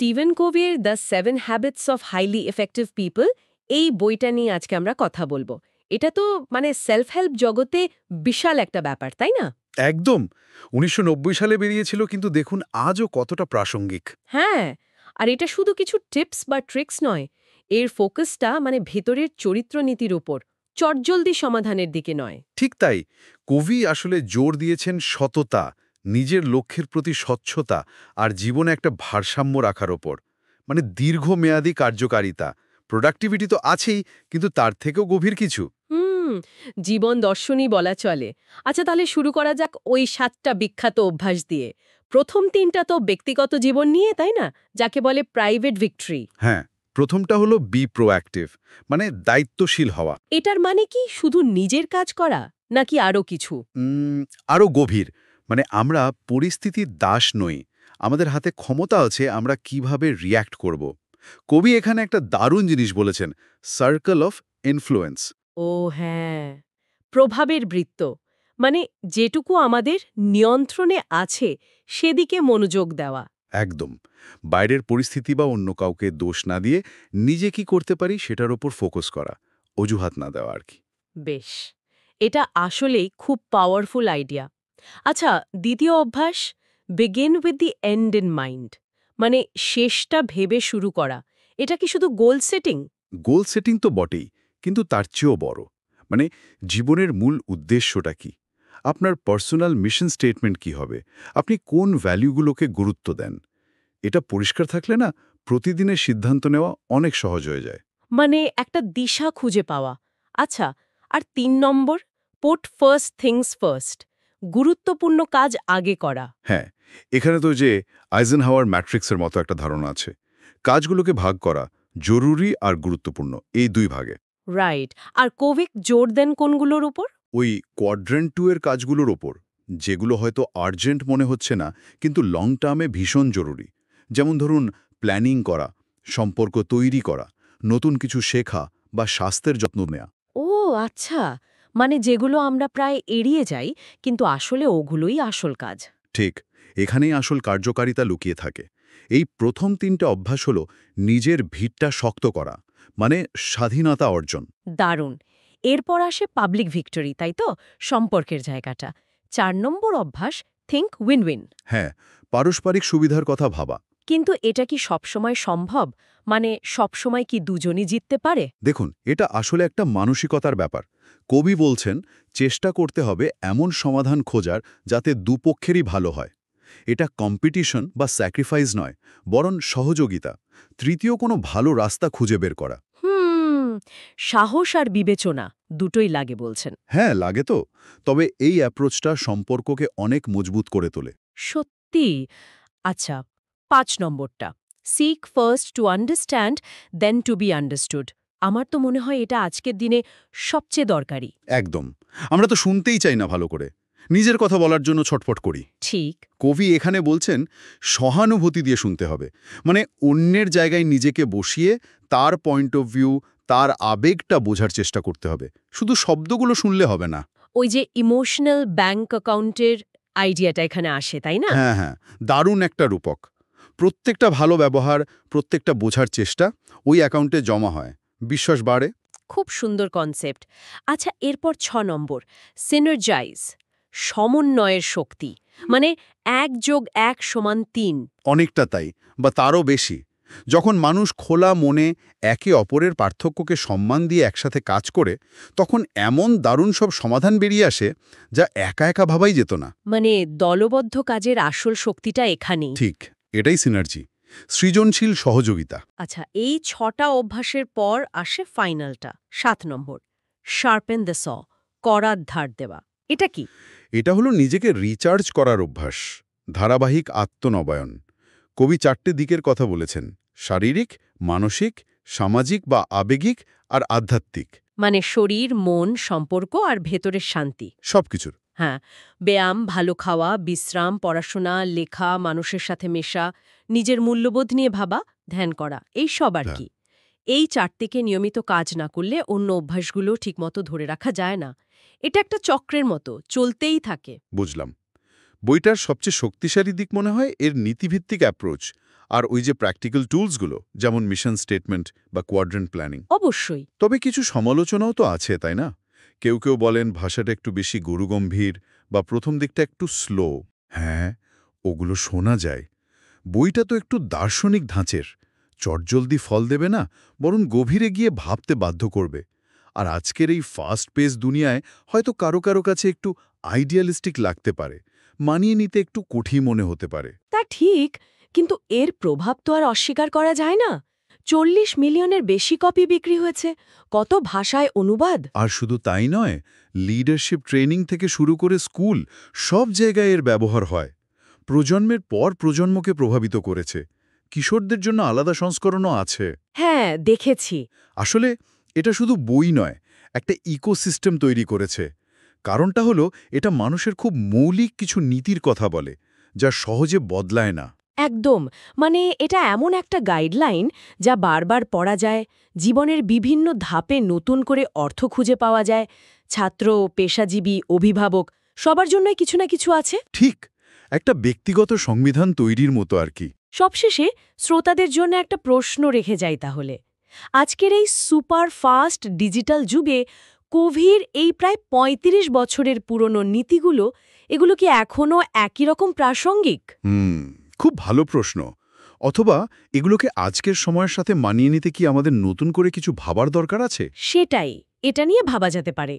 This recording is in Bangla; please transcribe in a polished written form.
স্টিভেন কোভির the 7 habits of highly effective people এই বইটা নিয়ে আজকে আমরা কথা বলবো। এটা তো সেলফ হেল্প জগতে বিশাল একটা ব্যাপার, তাই না? একদম ১৯৯০ সালে বেরিয়েছিল, কিন্তু দেখুন আজও কতটা প্রাসঙ্গিক। হ্যাঁ, আর এটা শুধু কিছু টিপস বা ট্রিক্স নয়। এর ফোকাসটা ভেতরের চরিত্র নীতির উপর, চটজলদি সমাধানের দিকে নয়। ঠিক তাই, কবি আসলে জোর দিয়েছেন সততা, নিজের লক্ষ্যের প্রতি স্বচ্ছতা আর জীবনে একটা ভারসাম্য রাখার ওপর। দীর্ঘমেয়াদী কার্যকারিতা, প্রোডাক্টিভিটি তো আছেই, কিন্তু তার থেকেও গভীর কিছু। হুম, জীবন দর্শনই বলা চলে। আচ্ছা, তাহলে শুরু করা যাক ওই 7টা বিখ্যাত অভ্যাস দিয়ে। প্রথম 3টা তো ব্যক্তিগত জীবন নিয়ে, তাই না? যাকে বলে প্রাইভেট ভিক্টরি। হ্যাঁ, প্রথমটা হলো বি প্রোঅ্যাক্টিভ, দায়িত্বশীল হওয়া। এটার মানে কি শুধু নিজের কাজ করা, নাকি আরো কিছু? আরও গভীর। আমরা পরিস্থিতির দাস নই, আমাদের হাতে ক্ষমতা আছে আমরা কিভাবে রিয়্যাক্ট করব। কবি এখানে একটা দারুণ জিনিস বলেছেন, সার্কেল অফ ইনফ্লুয়েন্স। ও হ্যাঁ, প্রভাবের বৃত্ত। যেটুকু আমাদের নিয়ন্ত্রণে আছে সেদিকে মনোযোগ দেওয়া। একদম, বাইরের পরিস্থিতি বা অন্য কাউকে দোষ না দিয়ে নিজে কি করতে পারি সেটার ওপর ফোকাস করা, অজুহাত না দেওয়া আর কি। বেশ, এটা আসলেই খুব পাওয়ারফুল আইডিয়া। আচ্ছা, দ্বিতীয় অভ্যাস, begin with the end in mind. শেষটা ভেবে শুরু করা। এটা কি শুধু গোল সেটিং? গোল সেটিং তো বটেই, কিন্তু তার চেয়েও বড়। জীবনের মূল উদ্দেশ্যটা কি, আপনার পার্সোনাল মিশন স্টেটমেন্ট কি হবে, আপনি কোন ভ্যালুগুলোকে গুরুত্ব দেন, এটা পরিষ্কার থাকলে না প্রতিদিনের সিদ্ধান্ত নেওয়া অনেক সহজ হয়ে যায়। একটা দিশা খুঁজে পাওয়া। আচ্ছা, আর 3 নম্বর, পুট ফার্স্ট থিংস ফার্স্ট। গুরুত্বপূর্ণ কাজ আগে করা। হ্যাঁ, এখানে তো যে আইজেনহাওয়ার ম্যাট্রিক্সের মতো একটা ধারণা আছে, কাজগুলোকে ভাগ করা, জরুরি আর গুরুত্বপূর্ণ, এই দুই ভাগে। রাইট। আর কোভিক জোর দেন কোনগুলোর উপর? ওই কোয়াড্রেন্ট 2 এর কাজগুলোর ওপর, যেগুলো হয়তো আর্জেন্ট মনে হচ্ছে না কিন্তু লং টার্মে ভীষণ জরুরি। যেমন ধরুন, প্ল্যানিং করা, সম্পর্ক তৈরি করা, নতুন কিছু শেখা বা স্বাস্থ্যের যত্ন নেওয়া। ও আচ্ছা, যেগুলো আমরা প্রায় এড়িয়ে যাই, কিন্তু আসলে ওগুলোই আসল কাজ। ঠিক, এখানেই আসল কার্যকারিতা লুকিয়ে থাকে। এই প্রথম 3টে অভ্যাস হলো নিজের ভিতটা শক্ত করা, স্বাধীনতা অর্জন। দারুণ। এরপর আসে পাবলিক ভিক্টরি, তাই তো? সম্পর্কের জায়গাটা। 4 নম্বর অভ্যাস, থিঙ্ক উইন উইন। হ্যাঁ, পারস্পরিক সুবিধার কথা ভাবা। কিন্তু এটা কি সবসময় সম্ভব? সবসময় কি দুজনই জিততে পারে? দেখুন, এটা আসলে একটা মানসিকতার ব্যাপার। কবি বলছেন, চেষ্টা করতে হবে এমন সমাধান খোঁজার যাতে দুপক্ষেরই ভালো হয়। এটা কম্পিটিশন বা স্যাক্রিফাইস নয়, বরং সহযোগিতা, তৃতীয় কোনো ভালো রাস্তা খুঁজে বের করা। হুম, সাহস আর বিবেচনা দুটোই লাগে বলছেন। হ্যাঁ, লাগে তো। তবে এই অ্যাপ্রোচটা সম্পর্ককে অনেক মজবুত করে তোলে। সত্যি। আচ্ছা, 5 নম্বরটা, seek first to understand, then to be understood. আমার তো মনে হয় এটা আজকের দিনে সবচেয়ে দরকারি। একদম, আমরা তো শুনতেই চাই না ভালো করে, নিজের কথা বলার জন্য ছটফট করি। ঠিক। কবি এখানে বলছেন, সহানুভূতি দিয়ে শুনতে হবে। অন্যের জায়গায় নিজেকে বসিয়ে তার পয়েন্ট অফ ভিউ, তার আবেগটা বোঝার চেষ্টা করতে হবে, শুধু শব্দগুলো শুনলে হবে না। ওই যে ইমোশনাল ব্যাংক অ্যাকাউন্টের আইডিয়াটা এখানে আসে, তাই না? হ্যাঁ হ্যাঁ, দারুণ একটা রূপক। প্রত্যেকটা ভালো ব্যবহার, প্রত্যেকটা বোঝার চেষ্টা ওই অ্যাকাউন্টে জমা হয়, বিশ্বাস বাড়ে। খুব সুন্দর কনসেপ্ট। আচ্ছা, এরপর 6 নম্বর, সিনার্জাইজ, সমন্বয়ের শক্তি। 1+1=3। অনেকটা তাই, বা তারও বেশি। যখন মানুষ খোলা মনে একে অপরের পার্থক্যকে সম্মান দিয়ে একসাথে কাজ করে, তখন এমন দারুণ সব সমাধান বেরিয়ে আসে যা একা একা ভাবাই যেত না। দলবদ্ধ কাজের আসল শক্তিটা এখানেই। ঠিক, এটাই সিনার্জি, সৃজনশীল সহযোগিতা। আচ্ছা, এই 6টা অভ্যাসের পর আসে ফাইনালটা, 7 নম্বর, শার্পেন দ্য স, করার ধার দেওয়া। এটা কি? এটা হলো নিজেকে রিচার্জ করার অভ্যাস, ধারাবাহিক আত্মনবায়ন। কবি 4টে দিকের কথা বলেছেন, শারীরিক, মানসিক, সামাজিক বা আবেগিক আর আধ্যাত্মিক। শরীর, মন, সম্পর্ক আর ভেতরের শান্তি। সবকিছুর। হ্যাঁ, ব্যায়াম, ভালো খাওয়া, বিশ্রাম, পড়াশোনা, লেখা, মানুষের সাথে মেশা, নিজের মূল্যবোধ নিয়ে ভাবা, ধ্যান করা, এই সব আর কি। এই 4টিকে নিয়মিত কাজ না করলে অন্য অভ্যাসগুলো ঠিকমতো ধরে রাখা যায় না। এটা একটা চক্রের মতো চলতেই থাকে। বুঝলাম। বইটার সবচেয়ে শক্তিশালী দিক মনে হয় এর নীতিভিত্তিক অ্যাপ্রোচ। আর ওই যে প্র্যাকটিক্যাল টুলসগুলো, যেমন মিশন স্টেটমেন্ট বা কোয়াড্রেন্ট প্ল্যানিং। অবশ্যই। তবে কিছু সমালোচনাও তো আছে, তাই না? কেউ কেউ বলেন ভাষাটা একটু বেশি গরুগম্ভীর বা প্রথম দিকটা একটু স্লো। হ্যাঁ, ওগুলো শোনা যায়। বইটা তো একটু দার্শনিক ধাঁচের, চটজলদি ফল দেবে না, বরং গভীরে গিয়ে ভাবতে বাধ্য করবে। আর আজকের এই ফাস্ট পেস দুনিয়ায় হয়তো কারো কারো কাছে একটু আইডিয়ালিস্টিক লাগতে পারে, মানিয়ে নিতে একটু কঠিন মনে হতে পারে। তা ঠিক, কিন্তু এর প্রভাব তো আর অস্বীকার করা যায় না। 40 মিলিয়নের বেশি কপি বিক্রি হয়েছে, কত ভাষায় অনুবাদ। আর শুধু তাই নয়, লিডারশিপ ট্রেনিং থেকে শুরু করে স্কুল, সব জায়গায় এর ব্যবহার হয়। প্রজন্মের পর প্রজন্মকে প্রভাবিত করেছে। কিশোরদের জন্য আলাদা সংস্করণও আছে। হ্যাঁ, দেখেছি। আসলে এটা শুধু বই নয়, একটা ইকোসিস্টেম তৈরি করেছে। কারণটা হলো এটা মানুষের খুব মৌলিক কিছু নীতির কথা বলে, যা সহজে বদলায় না। একদম, মানে এটা এমন একটা গাইডলাইন যা বারবার পড়া যায়, জীবনের বিভিন্ন ধাপে নতুন করে অর্থ খুঁজে পাওয়া যায়। ছাত্র, পেশাজীবী, অভিভাবক সবার জন্যই কিছু না কিছু আছে। ঠিক, একটা ব্যক্তিগত সংবিধান তৈরির মতো আর কি। সবশেষে শ্রোতাদের জন্য একটা প্রশ্ন রেখে যাই তাহলে। আজকের এই সুপার ফাস্ট ডিজিটাল যুগে কোভির এই প্রায় ৩৫ বছরের পুরনো নীতিগুলো, এগুলো কি এখনও একই রকম প্রাসঙ্গিক? খুব ভালো প্রশ্ন। অথবা এগুলোকে আজকের সময়ের সাথে মানিয়ে নিতে কি আমাদের নতুন করে কিছু ভাবার দরকার আছে? সেটাই, এটা নিয়ে ভাবা যেতে পারে।